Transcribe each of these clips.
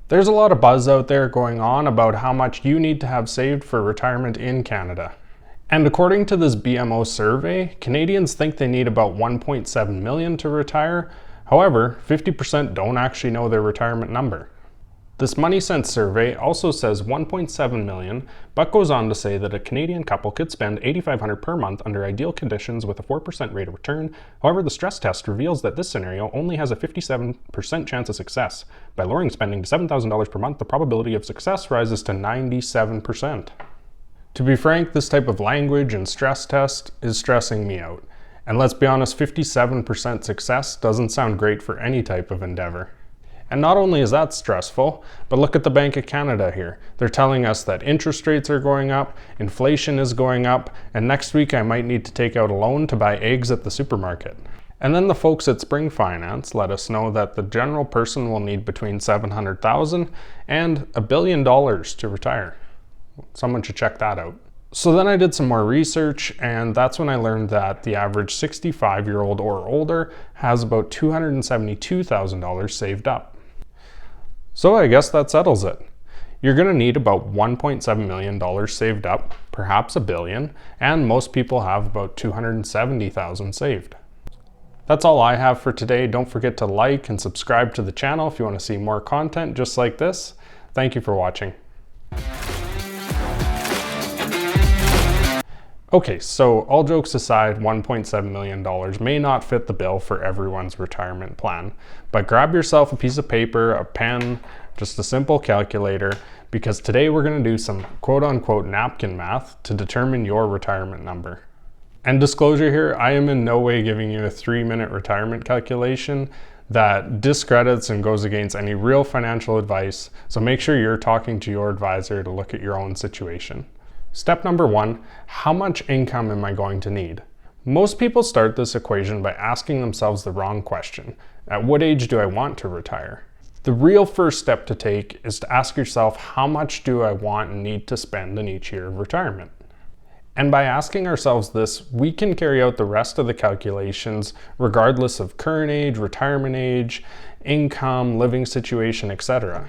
There's a lot of buzz out there going on about how much you need to have saved for retirement in Canada. And according to this BMO survey, Canadians think they need about 1.7 million to retire. However, 50% don't actually know their retirement number. This Money Sense survey also says 1.7 million, but goes on to say that a Canadian couple could spend $8,500 per month under ideal conditions with a 4% rate of return. However, the stress test reveals that this scenario only has a 57% chance of success. By lowering spending to $7,000 per month, the probability of success rises to 97%. To be frank, this type of language and stress test is stressing me out. And let's be honest, 57% success doesn't sound great for any type of endeavor. And not only is that stressful, but look at the Bank of Canada here. They're telling us that interest rates are going up, inflation is going up, and next week I might need to take out a loan to buy eggs at the supermarket. And then the folks at Spring Finance let us know that the general person will need between $700,000 and $1 billion to retire. Someone should check that out. So then I did some more research, and that's when I learned that the average 65-year-old or older has about $272,000 saved up. So I guess that settles it. You're going to need about $1.7 million saved up, perhaps $1 billion, and most people have about $270,000 saved. That's all I have for today. Don't forget to like and subscribe to the channel if you want to see more content just like this. Thank you for watching. Okay, so all jokes aside, $1.7 million may not fit the bill for everyone's retirement plan, but grab yourself a piece of paper, a pen, just a simple calculator, because today we're going to do some quote-unquote napkin math to determine your retirement number. And disclosure here, I am in no way giving you a 3-minute retirement calculation that discredits and goes against any real financial advice, so make sure you're talking to your advisor to look at your own situation. Step number 1, how much income am I going to need? Most people start this equation by asking themselves the wrong question. At what age do I want to retire? The real first step to take is to ask yourself, how much do I want and need to spend in each year of retirement? And by asking ourselves this, we can carry out the rest of the calculations regardless of current age, retirement age, income, living situation, etc.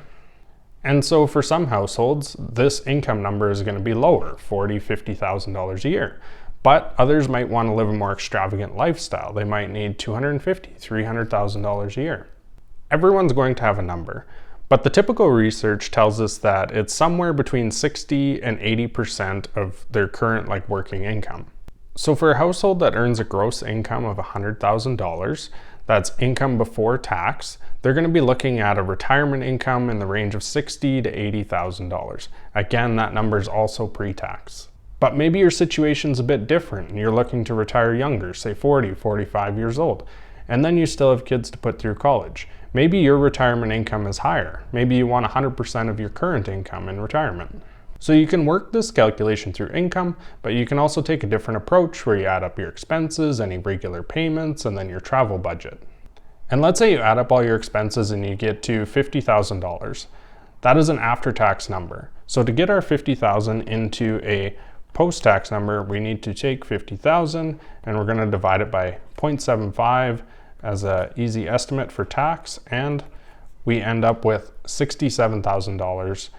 And so for some households, this income number is going to be lower, $40,000, $50,000 a year. But others might want to live a more extravagant lifestyle. They might need $250,000, $300,000 a year. Everyone's going to have a number, but the typical research tells us that it's somewhere between 60 and 80% of their current working income. So for a household that earns a gross income of $100,000, that's income before tax, they're going to be looking at a retirement income in the range of $60,000 to $80,000. Again, that number is also pre-tax. But maybe your situation's a bit different and you're looking to retire younger, say 40, 45 years old, and then you still have kids to put through college. Maybe your retirement income is higher. Maybe you want 100% of your current income in retirement. So you can work this calculation through income, but you can also take a different approach where you add up your expenses, any regular payments, and then your travel budget. And let's say you add up all your expenses and you get to $50,000. That is an after-tax number. So to get our $50,000 into a post-tax number, we need to take $50,000 and we're going to divide it by 0.75 as an easy estimate for tax, and we end up with $67,000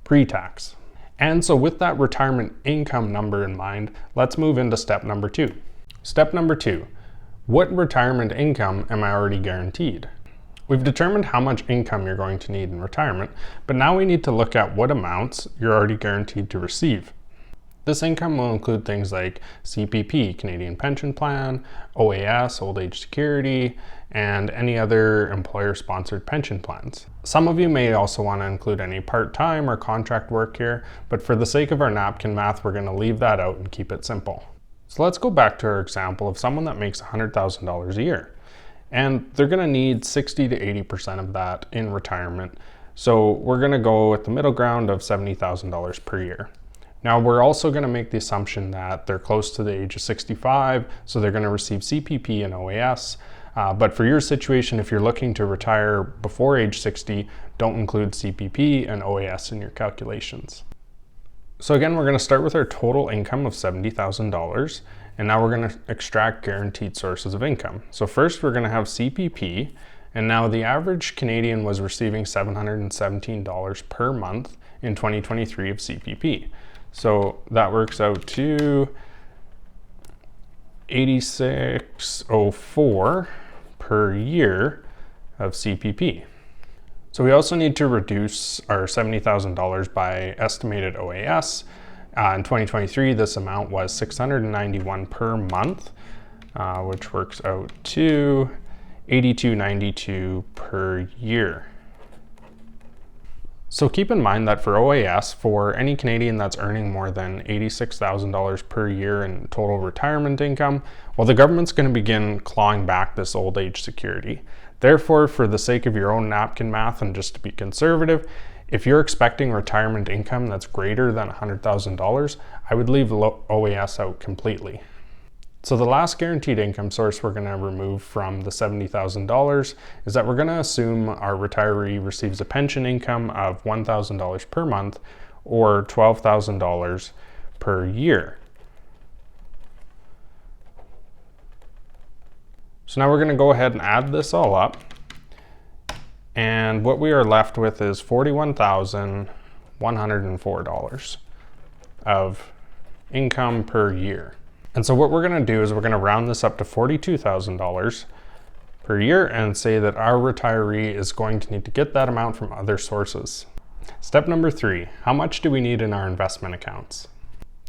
pre-tax. And so with that retirement income number in mind, let's move into step number 2. Step number 2, what retirement income am I already guaranteed? We've determined how much income you're going to need in retirement, but now we need to look at what amounts you're already guaranteed to receive. This income will include things like CPP, Canadian Pension Plan, OAS, Old Age Security, and any other employer-sponsored pension plans. Some of you may also want to include any part-time or contract work here, but for the sake of our napkin math, we're going to leave that out and keep it simple. So let's go back to our example of someone that makes $100,000 a year, and they're going to need 60 to 80% of that in retirement. So we're going to go with the middle ground of $70,000 per year. Now we're also going to make the assumption that they're close to the age of 65, so they're going to receive CPP and OAS. But for your situation, if you're looking to retire before age 60, don't include CPP and OAS in your calculations. So again, we're going to start with our total income of $70,000, and now we're going to extract guaranteed sources of income. So first we're going to have CPP, And now the average Canadian was receiving $717 per month in 2023 of CPP. So that works out to $86.04 per year of CPP. So we also need to reduce our $70,000 by estimated OAS. In 2023, this amount was $691 per month, which works out to $82.92 per year. So keep in mind that for OAS, for any Canadian that's earning more than $86,000 per year in total retirement income, well, the government's going to begin clawing back this old age security. Therefore, for the sake of your own napkin math and just to be conservative, if you're expecting retirement income that's greater than $100,000, I would leave OAS out completely. So the last guaranteed income source we're going to remove from the $70,000 is that we're going to assume our retiree receives a pension income of $1,000 per month or $12,000 per year. So now we're going to go ahead and add this all up. And what we are left with is $41,104 of income per year. And so what we're going to do is we're going to round this up to $42,000 per year and say that our retiree is going to need to get that amount from other sources. Step number 3, how much do we need in our investment accounts?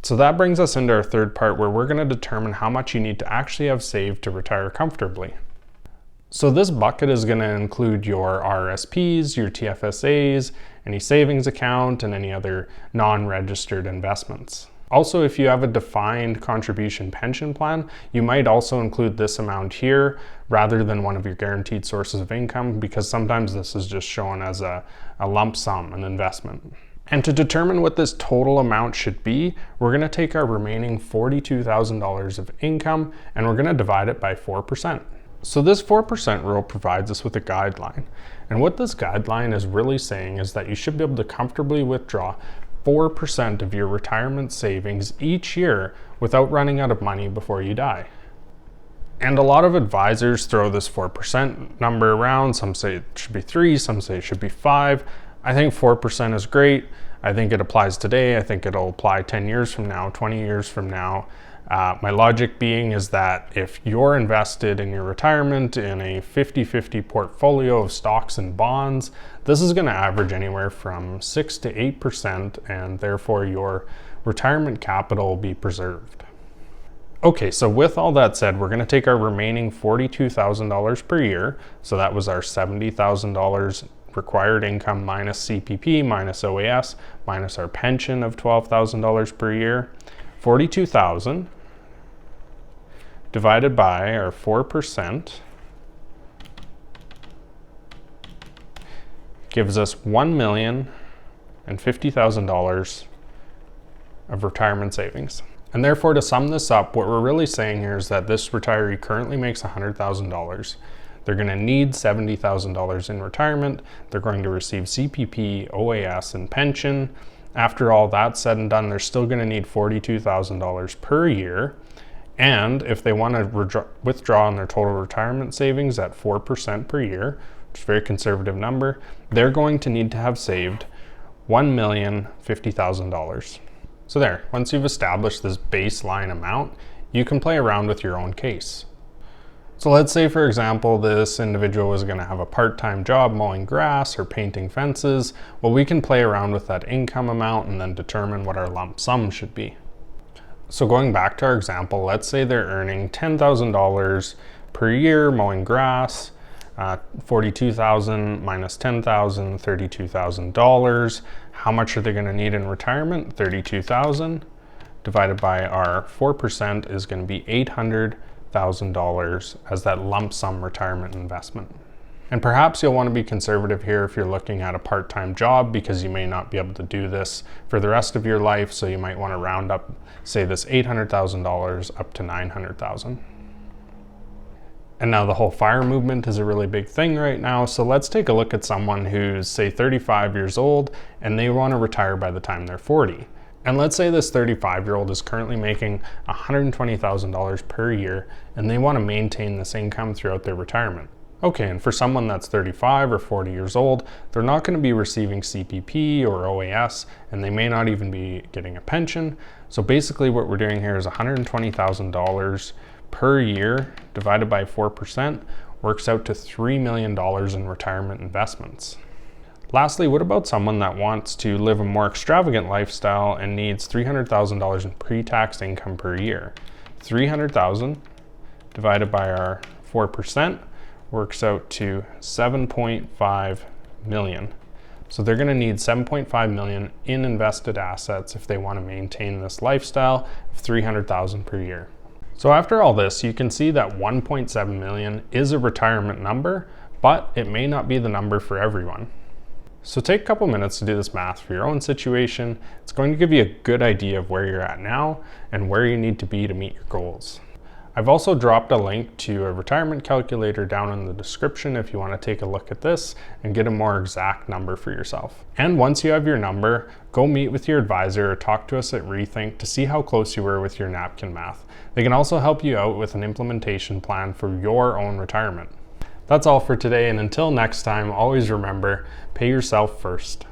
So that brings us into our third part where we're going to determine how much you need to actually have saved to retire comfortably. So this bucket is going to include your RRSPs, your TFSAs, any savings account, and any other non-registered investments. Also, if you have a defined contribution pension plan, you might also include this amount here rather than one of your guaranteed sources of income, because sometimes this is just shown as a lump sum, an investment. And to determine what this total amount should be, we're going to take our remaining $42,000 of income and we're going to divide it by 4%. So this 4% rule provides us with a guideline. And what this guideline is really saying is that you should be able to comfortably withdraw 4% of your retirement savings each year without running out of money before you die. And a lot of advisors throw this 4% number around. Some say it should be 3, some say it should be 5. I think 4% is great. I think it applies today. I think it'll apply 10 years from now, 20 years from now. My logic being is that if you're invested in your retirement in a 50-50 portfolio of stocks and bonds, this is going to average anywhere from 6 to 8%, and therefore your retirement capital will be preserved. Okay, so with all that said, we're going to take our remaining $42,000 per year. So that was our $70,000 required income minus CPP, minus OAS, minus our pension of $12,000 per year. $42,000 divided by our 4% gives us $1,050,000 of retirement savings. And therefore, to sum this up, what we're really saying here is that this retiree currently makes $100,000. They're going to need $70,000 in retirement. They're going to receive CPP, OAS, and pension. After all that's said and done, they're still going to need $42,000 per year. And if they want to withdraw on their total retirement savings at 4% per year, which is a very conservative number, they're going to need to have saved $1,050,000. So there, once you've established this baseline amount, you can play around with your own case. So let's say, for example, this individual was going to have a part-time job mowing grass or painting fences. Well, we can play around with that income amount and then determine what our lump sum should be. So going back to our example, let's say they're earning $10,000 per year mowing grass, $42,000 minus $10,000, $32,000. How much are they going to need in retirement? $32,000 divided by our 4% is going to be $800,000 as that lump sum retirement investment. And perhaps you'll want to be conservative here if you're looking at a part-time job, because you may not be able to do this for the rest of your life. So you might want to round up, say, this $800,000 up to $900,000. And now the whole FIRE movement is a really big thing right now. So let's take a look at someone who's, say, 35 years old and they want to retire by the time they're 40. And let's say this 35-year-old is currently making $120,000 per year and they want to maintain this income throughout their retirement. Okay, and for someone that's 35 or 40 years old, they're not going to be receiving CPP or OAS, and they may not even be getting a pension. So basically what we're doing here is $120,000 per year divided by 4% works out to $3 million in retirement investments. Lastly, what about someone that wants to live a more extravagant lifestyle and needs $300,000 in pre-tax income per year? 300,000 divided by our 4% works out to 7.5 million. So they're going to need 7.5 million in invested assets if they want to maintain this lifestyle of 300,000 per year. So after all this, you can see that 1.7 million is a retirement number, but it may not be the number for everyone. So take a couple minutes to do this math for your own situation. It's going to give you a good idea of where you're at now and where you need to be to meet your goals. I've also dropped a link to a retirement calculator down in the description if you want to take a look at this and get a more exact number for yourself. And once you have your number, go meet with your advisor or talk to us at Rethink to see how close you were with your napkin math. They can also help you out with an implementation plan for your own retirement. That's all for today, and until next time, always remember, pay yourself first.